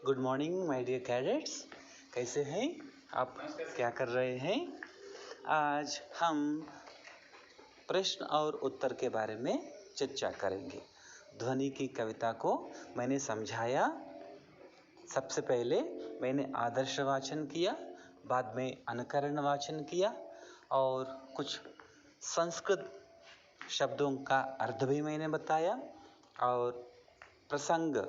Good morning my dear cadets. कैसे हैं आप? क्या कर रहे हैं? आज हम प्रश्न और उत्तर के बारे में चर्चा करेंगे। ध्वनि की कविता को मैंने समझाया। सबसे पहले मैंने आदर्श वाचन किया, बाद में अनुकरण वाचन किया और कुछ संस्कृत शब्दों का अर्थ भी मैंने बताया और प्रसंग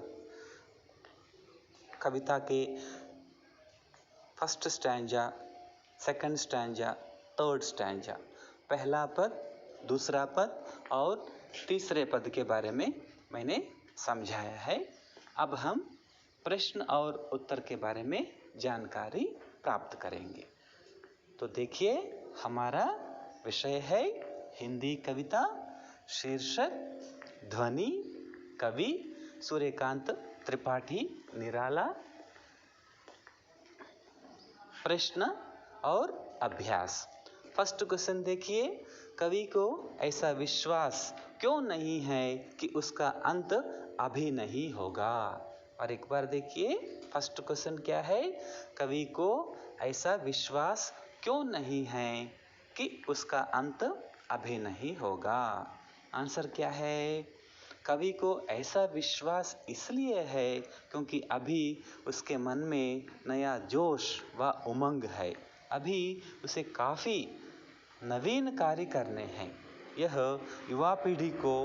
कविता के first stanza, second stanza, third stanza, पहला पद, दूसरा पद और तीसरे पद के बारे में मैंने समझाया है। अब हम प्रश्न और उत्तर के बारे में जानकारी प्राप्त करेंगे। तो देखिए, हमारा विषय है हिंदी कविता, शीर्षक ध्वनि, कवि सूर्यकांत त्रिपाठी निराला। प्रश्न और अभ्यास। फर्स्ट क्वेश्चन देखिए, कवि को ऐसा विश्वास क्यों नहीं है कि उसका अंत अभी नहीं होगा। और एक बार देखिए, फर्स्ट क्वेश्चन क्या है? कवि को ऐसा विश्वास क्यों नहीं है कि उसका अंत अभी नहीं होगा। आंसर क्या है? कवि को ऐसा विश्वास इसलिए है क्योंकि अभी उसके मन में नया जोश व उमंग है। अभी उसे काफ़ी नवीन कार्य करने हैं। यह युवा पीढ़ी को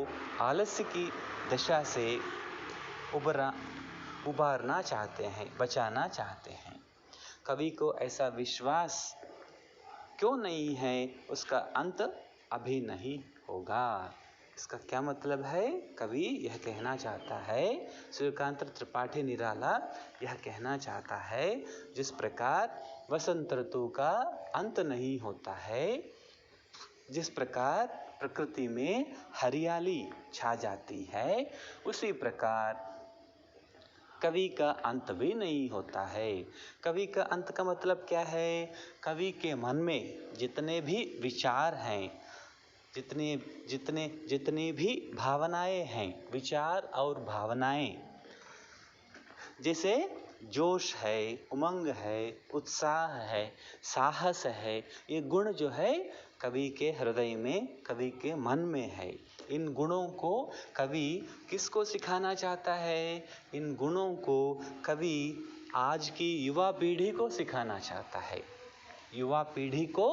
आलस्य की दशा से उबारना चाहते हैं, बचाना चाहते हैं। कवि को ऐसा विश्वास क्यों नहीं है उसका अंत अभी नहीं होगा। इसका क्या मतलब है? कवि यह कहना चाहता है, सूर्यकांत त्रिपाठी निराला यह कहना चाहता है, जिस प्रकार वसंत ऋतु का अंत नहीं होता है, जिस प्रकार प्रकृति में हरियाली छा जाती है, उसी प्रकार कवि का अंत भी नहीं होता है। कवि का अंत का मतलब क्या है? कवि के मन में जितने भी विचार हैं, जितने भी भावनाएं हैं, विचार और भावनाएं, जैसे जोश है, उमंग है, उत्साह है, साहस है, ये गुण जो है कवि के हृदय में, कवि के मन में है। इन गुणों को कवि किसको सिखाना चाहता है? इन गुणों को कवि आज की युवा पीढ़ी को सिखाना चाहता है। युवा पीढ़ी को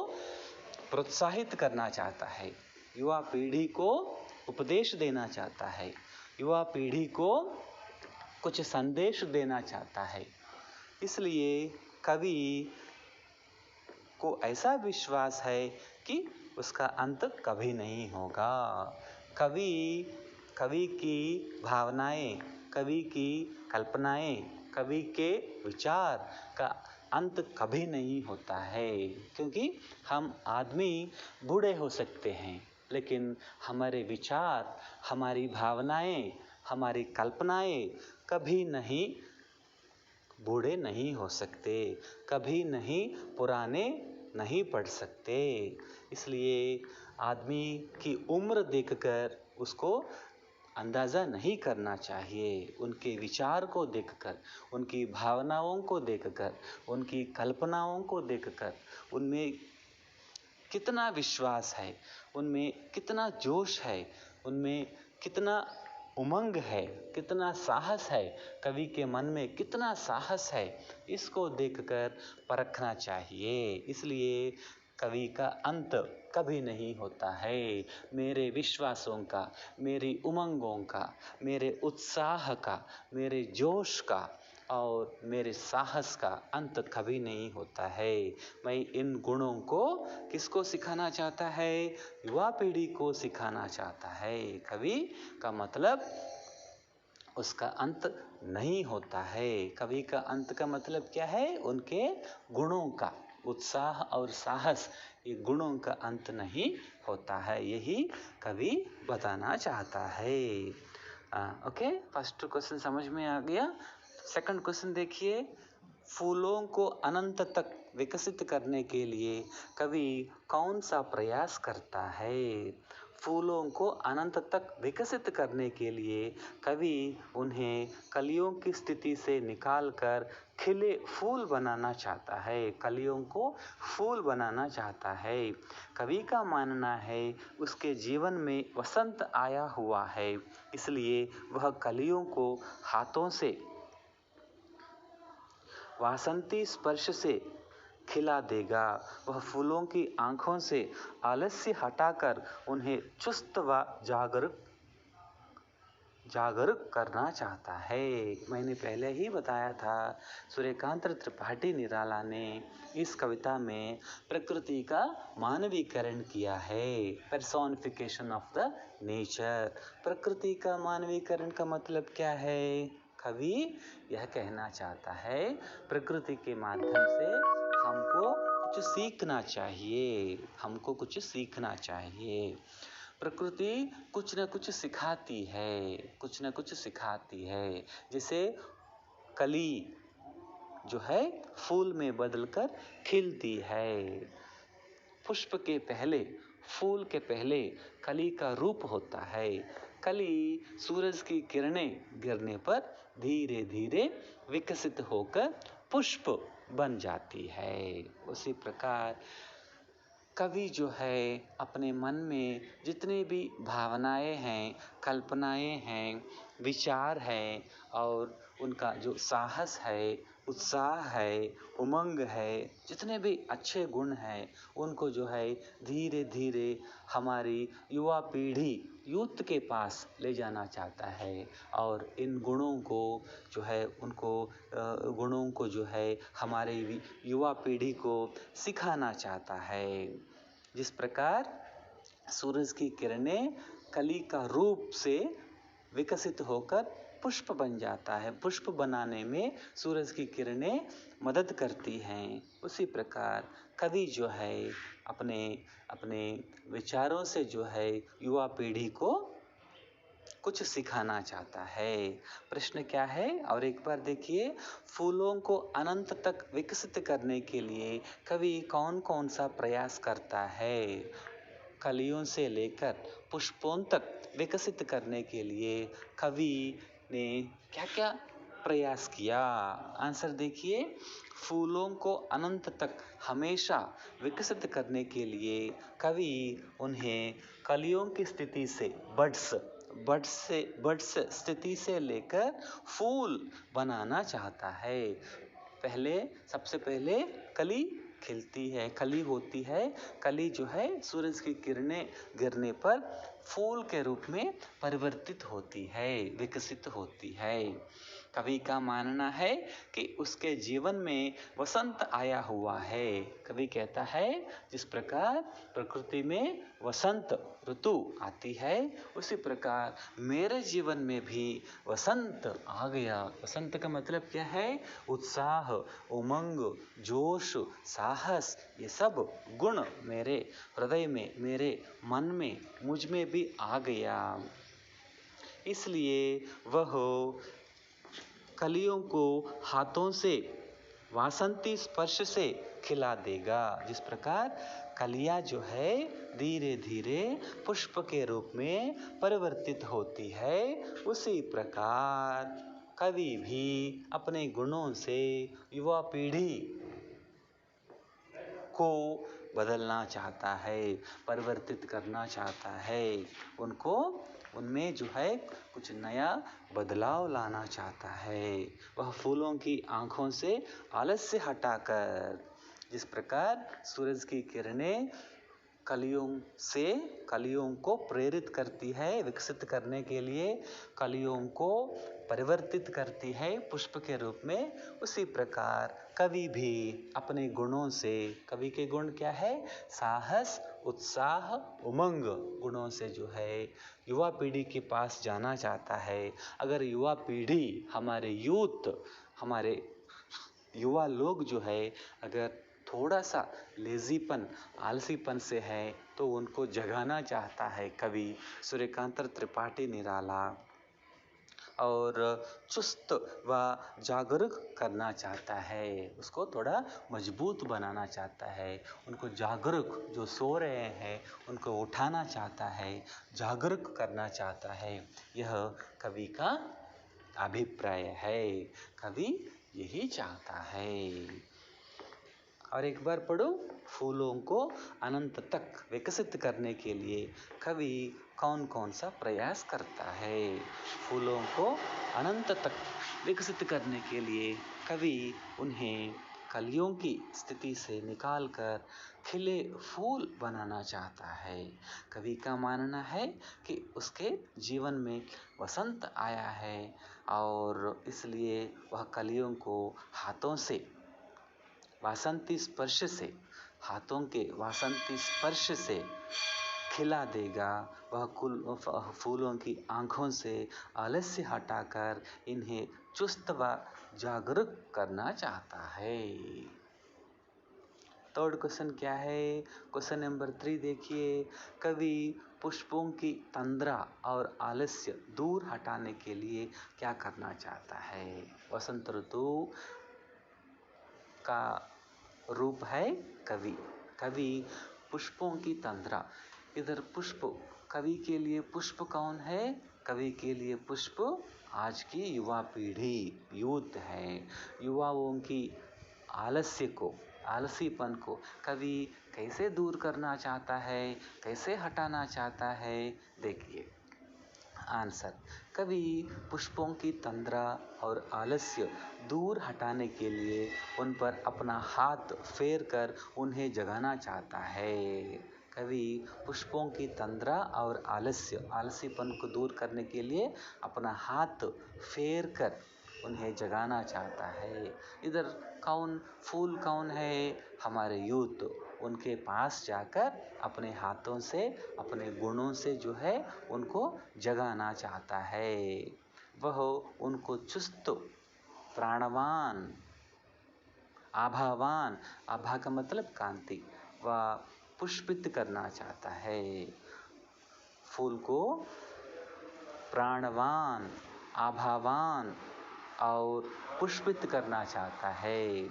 प्रोत्साहित करना चाहता है, युवा पीढ़ी को उपदेश देना चाहता है, युवा पीढ़ी को कुछ संदेश देना चाहता है। इसलिए कवि को ऐसा विश्वास है कि उसका अंत कभी नहीं होगा। कवि की भावनाएं, कवि की कल्पनाएं, कवि के विचार का अंत कभी नहीं होता है। क्योंकि हम आदमी बूढ़े हो सकते हैं, लेकिन हमारे विचार, हमारी भावनाएं, हमारी कल्पनाएं कभी नहीं बूढ़े नहीं हो सकते, कभी नहीं पुराने नहीं पड़ सकते। इसलिए आदमी की उम्र देखकर उसको अंदाज़ा नहीं करना चाहिए। उनके विचार को देखकर, उनकी भावनाओं को देखकर, उनकी कल्पनाओं को देखकर, उनमें कितना विश्वास है, उनमें कितना जोश है, उनमें कितना उमंग है, कितना साहस है, कवि के मन में कितना साहस है, इसको देखकर परखना चाहिए। इसलिए कवि का अंत कभी नहीं होता है। मेरे विश्वासों का, मेरी उमंगों का, मेरे उत्साह का, मेरे जोश का और मेरे साहस का अंत कभी नहीं होता है। मैं इन गुणों को किसको सिखाना चाहता है? युवा पीढ़ी को सिखाना चाहता है। कवि का मतलब उसका अंत नहीं होता है। कवि का अंत का मतलब क्या है? उनके गुणों का, उत्साह और साहस, ये गुणों का अंत नहीं होता है। यही कवि बताना चाहता है। ओके, फर्स्ट क्वेश्चन समझ में आ गया। सेकंड क्वेश्चन देखिए, फूलों को अनंत तक विकसित करने के लिए कवि कौन सा प्रयास करता है? फूलों को अनंत तक विकसित करने के लिए कवि उन्हें कलियों की स्थिति से निकालकर खिले फूल बनाना चाहता है, कलियों को फूल बनाना चाहता है। कवि का मानना है उसके जीवन में वसंत आया हुआ है, इसलिए वह कलियों को हाथों से वासंती स्पर्श से खिला देगा। वह फूलों की आंखों से आलस्य हटाकर उन्हें चुस्त व जागरूक करना चाहता है। मैंने पहले ही बताया था, सूर्यकांत त्रिपाठी निराला ने इस कविता में प्रकृति का मानवीकरण किया है, पर्सोनिफिकेशन ऑफ द नेचर। प्रकृति का मानवीकरण का मतलब क्या है? कवि यह कहना चाहता है प्रकृति के माध्यम से हमको कुछ सीखना चाहिए, हमको कुछ सीखना चाहिए। प्रकृति कुछ न कुछ सिखाती है, कुछ न कुछ सिखाती है। जैसे कली जो है फूल में बदलकर खिलती है। पुष्प के पहले, फूल के पहले कली का रूप होता है। कली सूरज की किरणें गिरने पर धीरे धीरे विकसित होकर पुष्प बन जाती है। उसी प्रकार कवि जो है अपने मन में जितने भी भावनाएं हैं, कल्पनाएं हैं, विचार हैं और उनका जो साहस है, उत्साह है, उमंग है, जितने भी अच्छे गुण हैं उनको जो है धीरे धीरे हमारी युवा पीढ़ी, यूथ के पास ले जाना चाहता है और इन गुणों को जो है गुणों को जो है हमारे युवा पीढ़ी को सिखाना चाहता है। जिस प्रकार सूरज की किरणें कली का रूप से विकसित होकर पुष्प बन जाता है, पुष्प बनाने में सूरज की किरणें मदद करती हैं, उसी प्रकार कवि जो है अपने अपने विचारों से जो है युवा पीढ़ी को कुछ सिखाना चाहता है। प्रश्न क्या है? और एक बार देखिए, फूलों को अनंत तक विकसित करने के लिए कवि कौन कौन सा प्रयास करता है? कलियों से लेकर पुष्पों तक विकसित करने के लिए कवि ने क्या क्या प्रयास किया? आंसर देखिए, फूलों को अनंत तक हमेशा विकसित करने के लिए कवि उन्हें कलियों की स्थिति से बड्स स्थिति से लेकर फूल बनाना चाहता है। सबसे पहले कली खिलती है, कली होती है, कली जो है सूरज की किरणें गिरने पर फूल के रूप में परिवर्तित होती है, विकसित होती है। कवि का मानना है कि उसके जीवन में वसंत आया हुआ है। कवि कहता है जिस प्रकार प्रकृति में वसंत ऋतु आती है, उसी प्रकार मेरे जीवन में भी वसंत आ गया। वसंत का मतलब क्या है? उत्साह, उमंग, जोश, साहस, ये सब गुण मेरे हृदय में, मेरे मन में, मुझ में भी आ गया। इसलिए वह कलियों को हाथों से वासंती स्पर्श से खिला देगा। जिस प्रकार कलियां जो है धीरे धीरे पुष्प के रूप में परिवर्तित होती है, उसी प्रकार कवि भी अपने गुणों से युवा पीढ़ी को बदलना चाहता है, परिवर्तित करना चाहता है, उनमें जो है कुछ नया बदलाव लाना चाहता है। वह फूलों की आंखों से आलस्य हटाकर, जिस प्रकार सूरज की किरणें कलियों को प्रेरित करती है विकसित करने के लिए, कलियों को परिवर्तित करती है पुष्प के रूप में, उसी प्रकार कवि भी अपने गुणों से, कवि के गुण क्या है? साहस, उत्साह, उमंग गुणों से जो है युवा पीढ़ी के पास जाना चाहता है। अगर युवा पीढ़ी, हमारे यूथ, हमारे युवा लोग जो है अगर थोड़ा सा लेजीपन, आलसीपन से है तो उनको जगाना चाहता है कवि सूर्यकांत त्रिपाठी निराला। और चुस्त व जागरूक करना चाहता है, उसको थोड़ा मजबूत बनाना चाहता है, उनको जागरूक, जो सो रहे हैं उनको उठाना चाहता है, जागरूक करना चाहता है। यह कवि का अभिप्राय है, कवि यही चाहता है। और एक बार पढ़ो, फूलों को अनंत तक विकसित करने के लिए कवि कौन कौन सा प्रयास करता है। फूलों को अनंत तक विकसित करने के लिए कवि उन्हें कलियों की स्थिति से निकालकर खिले फूल बनाना चाहता है। कवि का मानना है कि उसके जीवन में वसंत आया है और इसलिए वह कलियों को हाथों से वासंती स्पर्श से, हाथों के वासंती स्पर्श से खिला देगा। वह फूलों की आंखों से आलस्य हटाकर इन्हें चुस्त व जागरूक करना चाहता है। थर्ड क्वेश्चन क्या है? क्वेश्चन नंबर 3 देखिए, कवि पुष्पों की तंद्रा और आलस्य दूर हटाने के लिए क्या करना चाहता है? वसंत ऋतु का रूप है कवि। कवि पुष्पों की तंद्रा, इधर पुष्प, कवि के लिए पुष्प कौन है? कवि के लिए पुष्प आज की युवा पीढ़ी, यूथ है। युवाओं की आलस्य को, आलसीपन को कवि कैसे दूर करना चाहता है, कैसे हटाना चाहता है? देखिए आंसर, कवि पुष्पों की तंद्रा और आलस्य दूर हटाने के लिए उन पर अपना हाथ फेर कर उन्हें जगाना चाहता है। कवि पुष्पों की तंद्रा और आलस्य, आलसीपन को दूर करने के लिए अपना हाथ फेर कर उन्हें जगाना चाहता है। इधर कौन, फूल कौन है? हमारे यूथ, उनके पास जाकर अपने हाथों से, अपने गुणों से जो है उनको जगाना चाहता है। वह उनको चुस्त, प्राणवान, आभावान, आभा का मतलब कांति, व पुष्पित करना चाहता है। फूल को प्राणवान, आभावान और पुष्पित करना चाहता है।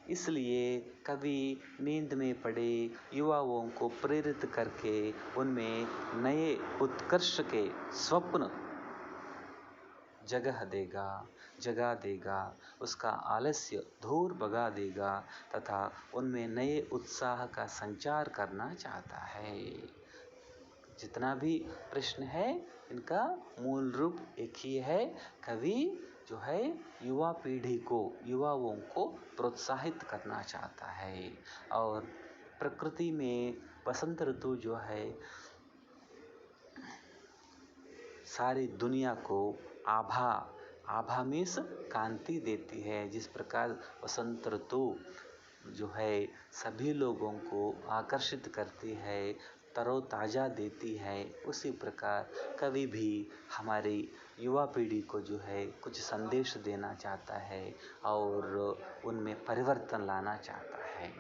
इसलिए कवि नींद में पड़े युवाओं को प्रेरित करके उनमें नए उत्कर्ष के स्वप्न जगा देगा, उसका आलस्य दूर भगा देगा तथा उनमें नए उत्साह का संचार करना चाहता है। जितना भी प्रश्न है इनका मूल रूप एक ही है, कवि जो है युवा पीढ़ी को, युवाओं को प्रोत्साहित करना चाहता है। और प्रकृति में बसंत ऋतु जो है सारी दुनिया को आभा मीन्स कांति देती है। जिस प्रकार बसंत ऋतु जो है सभी लोगों को आकर्षित करती है, तरोताज़ा देती है, उसी प्रकार कवि भी हमारी युवा पीढ़ी को जो है कुछ संदेश देना चाहता है और उनमें परिवर्तन लाना चाहता है।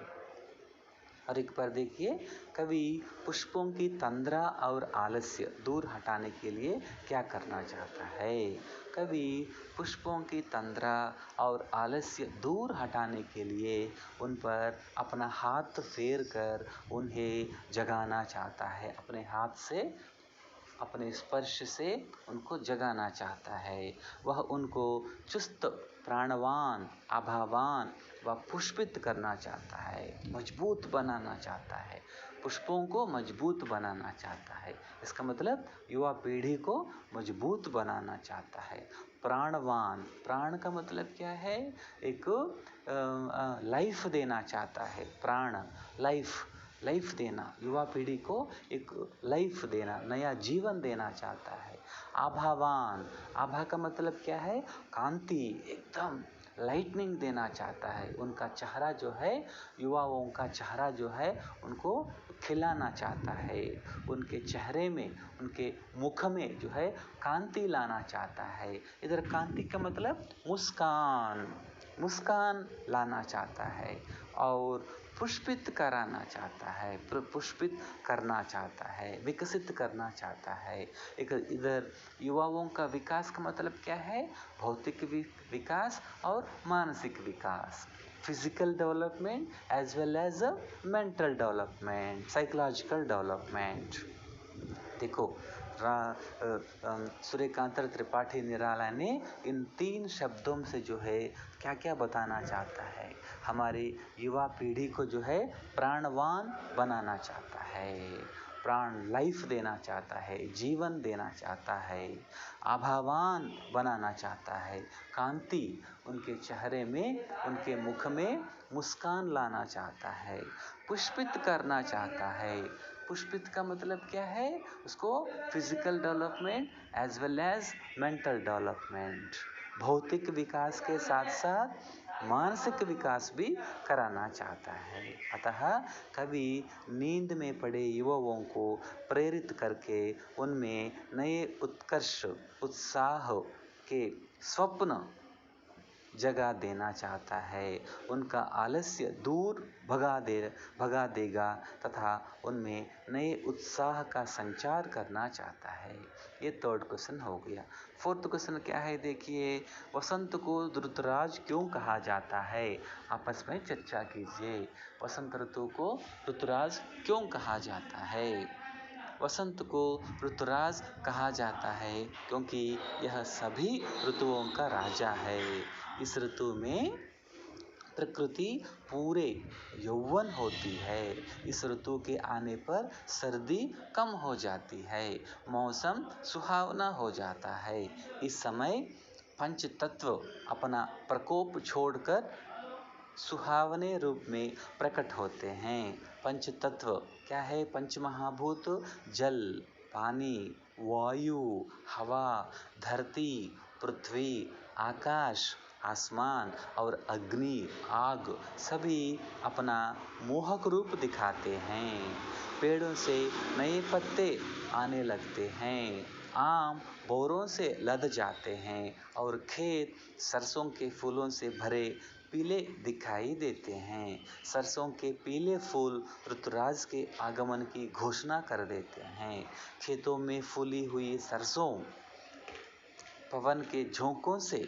और एक बार देखिए, कवि पुष्पों की तंद्रा और आलस्य दूर हटाने के लिए क्या करना चाहता है? कवि पुष्पों की तंद्रा और आलस्य दूर हटाने के लिए उन पर अपना हाथ फेर कर उन्हें जगाना चाहता है। अपने हाथ से, अपने स्पर्श से उनको जगाना चाहता है। वह उनको चुस्त, प्राणवान, आभावान व पुष्पित करना चाहता है, मजबूत बनाना चाहता है, पुष्पों को मजबूत बनाना चाहता है। इसका मतलब युवा पीढ़ी को मजबूत बनाना चाहता है। प्राणवान, प्राण का मतलब क्या है? एक लाइफ देना चाहता है। प्राण, लाइफ देना, युवा पीढ़ी को एक लाइफ देना, नया जीवन देना चाहता है। आभावान, आभा का मतलब क्या है? कांति, एकदम लाइटनिंग देना चाहता है। उनका चेहरा जो है, युवाओं का चेहरा जो है उनको खिलाना चाहता है। उनके चेहरे में, उनके मुख में जो है कांति लाना चाहता है। इधर कांति का मतलब मुस्कान, मुस्कान लाना चाहता है। और पुष्पित कराना चाहता है, पुष्पित करना चाहता है, विकसित करना चाहता है। इधर युवाओं का विकास का मतलब क्या है? भौतिक विकास और मानसिक विकास, physical development as well as mental development, psychological development. देखो, सूर्यकांत त्रिपाठी निराला ने इन 3 शब्दों से जो है क्या क्या बताना चाहता है? हमारी युवा पीढ़ी को जो है प्राणवान बनाना चाहता है, प्राण लाइफ देना चाहता है, जीवन देना चाहता है, आभावान बनाना चाहता है, कांति उनके चेहरे में, उनके मुख में मुस्कान लाना चाहता है, पुष्पित करना चाहता है। पुष्पित का मतलब क्या है? उसको physical development as well as mental development, भौतिक विकास के साथ साथ मानसिक विकास भी कराना चाहता है। अतः कवि नींद में पड़े युवाओं को प्रेरित करके उनमें नए उत्कर्ष, उत्साह के स्वप्न जगा देना चाहता है, उनका आलस्य दूर भगा देगा तथा उनमें नए उत्साह का संचार करना चाहता है। ये 3rd क्वेश्चन हो गया। 4th क्वेश्चन क्या है? देखिए, वसंत को ऋतुराज क्यों कहा जाता है? आपस में चर्चा कीजिए। वसंत ऋतु को ऋतुराज क्यों कहा जाता है? वसंत को ऋतुराज कहा जाता है क्योंकि यह सभी ऋतुओं का राजा है। इस ऋतु में प्रकृति पूरे यौवन होती है। इस ऋतु के आने पर सर्दी कम हो जाती है, मौसम सुहावना हो जाता है। इस समय पंच तत्व अपना प्रकोप छोड़कर सुहावने रूप में प्रकट होते हैं। पंच तत्व क्या है? पंच महाभूत जल, पानी, वायु, हवा, धरती, पृथ्वी, आकाश, आसमान और अग्नि, आग, सभी अपना मोहक रूप दिखाते हैं। पेड़ों से नए पत्ते आने लगते हैं, आम बोरों से लद जाते हैं और खेत सरसों के फूलों से भरे पीले दिखाई देते हैं। सरसों के पीले फूल ऋतुराज के आगमन की घोषणा कर देते हैं। खेतों में फूली हुई सरसों पवन के झोंकों से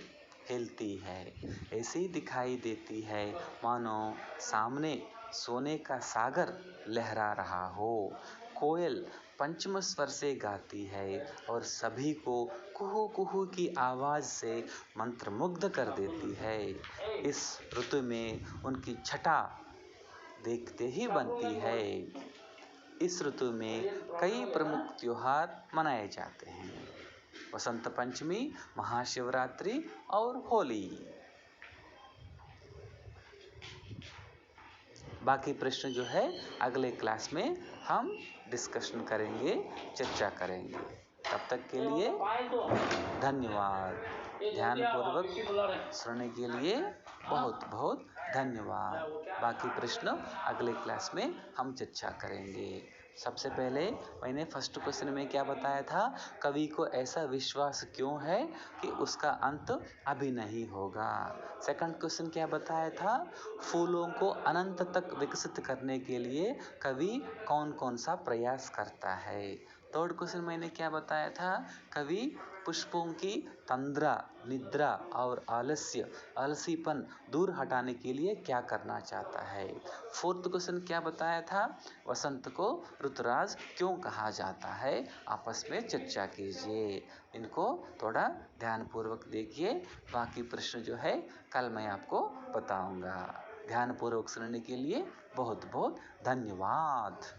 हिलती है, ऐसी दिखाई देती है मानो सामने सोने का सागर लहरा रहा हो। कोयल पंचम स्वर से गाती है और सभी को कुहू कुहू की आवाज से मंत्रमुग्ध कर देती है। इस ऋतु में उनकी छटा देखते ही बनती है। इस ऋतु में कई प्रमुख त्योहार मनाए जाते हैं: वसंत पंचमी, महाशिवरात्रि और होली। बाकी प्रश्न जो है अगले क्लास में हम डिस्कशन करेंगे, चर्चा करेंगे। तब तक के लिए धन्यवाद। ध्यानपूर्वक सुनने के लिए बहुत बहुत धन्यवाद। बाकी प्रश्न अगले क्लास में हम चर्चा करेंगे। सबसे पहले मैंने फर्स्ट क्वेश्चन में क्या बताया था? कवि को ऐसा विश्वास क्यों है कि उसका अंत अभी नहीं होगा। सेकंड क्वेश्चन क्या बताया था? फूलों को अनंत तक विकसित करने के लिए कवि कौन कौन सा प्रयास करता है। थर्ड क्वेश्चन मैंने क्या बताया था? कवि पुष्पों की तंद्रा, निद्रा और आलसीपन दूर हटाने के लिए क्या करना चाहता है। फोर्थ क्वेश्चन क्या बताया था? वसंत को ऋतुराज क्यों कहा जाता है। आपस में चर्चा कीजिए। इनको थोड़ा ध्यानपूर्वक देखिए। बाकी प्रश्न जो है कल मैं आपको बताऊंगा। ध्यानपूर्वक सुनने के लिए बहुत बहुत धन्यवाद।